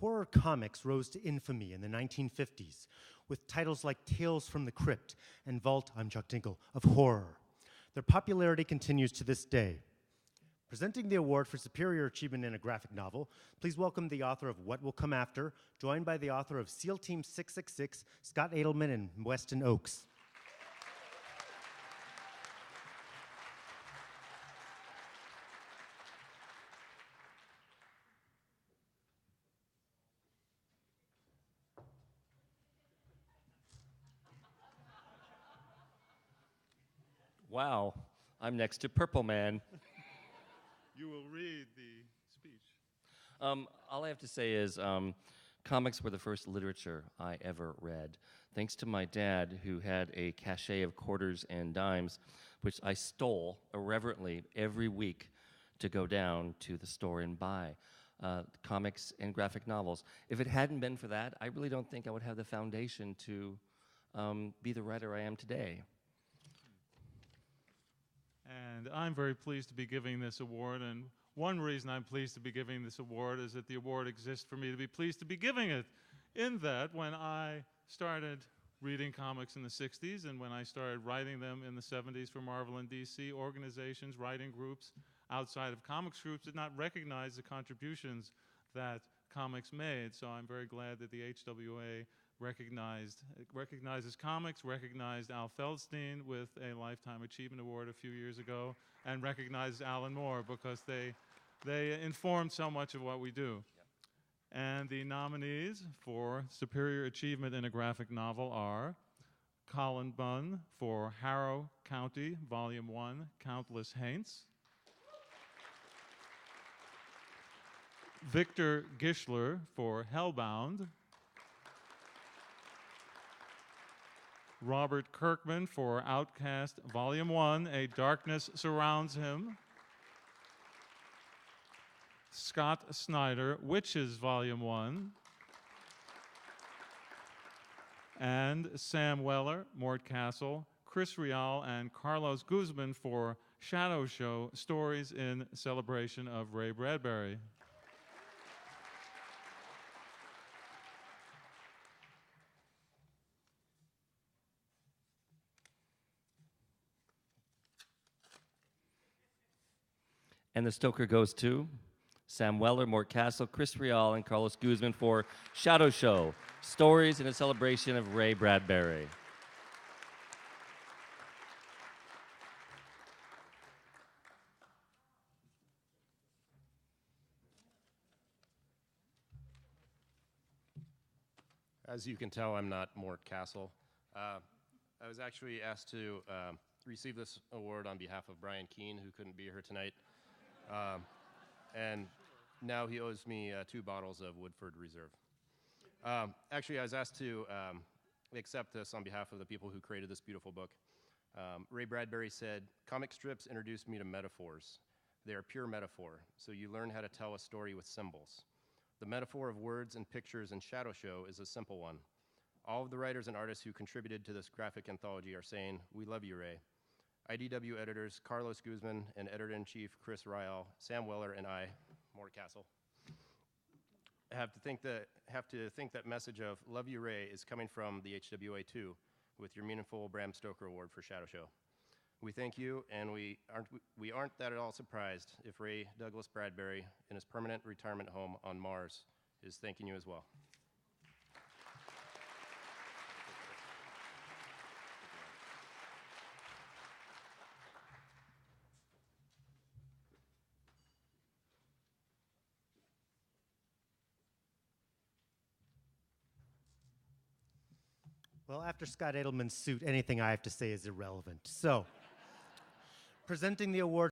horror comics rose to infamy in the 1950s with titles like Tales from the Crypt and Vault, I'm Chuck Tinkle, of Horror. Their popularity continues to this day. Presenting the award for superior achievement in a graphic novel, please welcome the author of What Will Come After, joined by the author of SEAL Team 666, Scott Edelman and Weston Oakes. Wow, I'm next to Purple Man. You will read the speech. All I have to say is comics were the first literature I ever read. Thanks to my dad, who had a cachet of quarters and dimes, which I stole irreverently every week to go down to the store and buy comics and graphic novels. If it hadn't been for that, I really don't think I would have the foundation to be the writer I am today. And I'm very pleased to be giving this award, and one reason I'm pleased to be giving this award is that the award exists for me to be pleased to be giving it. In that, when I started reading comics in the 60s and when I started writing them in the 70s for Marvel and DC, organizations, writing groups outside of comics groups did not recognize the contributions that comics made. So I'm very glad that the HWA recognizes comics, recognized Al Feldstein with a Lifetime Achievement Award a few years ago, and recognizes Alan Moore because they informed so much of what we do. Yep. And the nominees for Superior Achievement in a Graphic Novel are Colin Bunn for Harrow County, Volume 1, Countless Haints. Victor Gischler for Hellbound. Robert Kirkman for Outcast, Volume 1, A Darkness Surrounds Him. Scott Snyder, Witches, Volume 1. And Sam Weller, Mort Castle, Chris Rial, and Carlos Guzman for Shadow Show, Stories in Celebration of Ray Bradbury. And the Stoker goes to Sam Weller, Mort Castle, Chris Rial, and Carlos Guzman for Shadow Show, Stories in a Celebration of Ray Bradbury. As you can tell, I'm not Mort Castle. I was actually asked to receive this award on behalf of Brian Keene, who couldn't be here tonight. And now he owes me 2 bottles of Woodford Reserve. Actually, I was asked to accept this on behalf of the people who created this beautiful book. Ray Bradbury said, "Comic strips introduced me to metaphors. They are pure metaphor, so you learn how to tell a story with symbols. The metaphor of words and pictures in Shadow Show is a simple one. All of the writers and artists who contributed to this graphic anthology are saying, 'We love you, Ray.' IDW editors Carlos Guzman and editor-in-chief Chris Rial, Sam Weller, and I, Mort Castle, have to think that message of "Love you, Ray" is coming from the HWA too, with your meaningful Bram Stoker Award for Shadow Show. We thank you, and we aren't that at all surprised if Ray Douglas Bradbury, in his permanent retirement home on Mars, is thanking you as well. Well, after Scott Edelman's suit, anything I have to say is irrelevant. So, presenting the award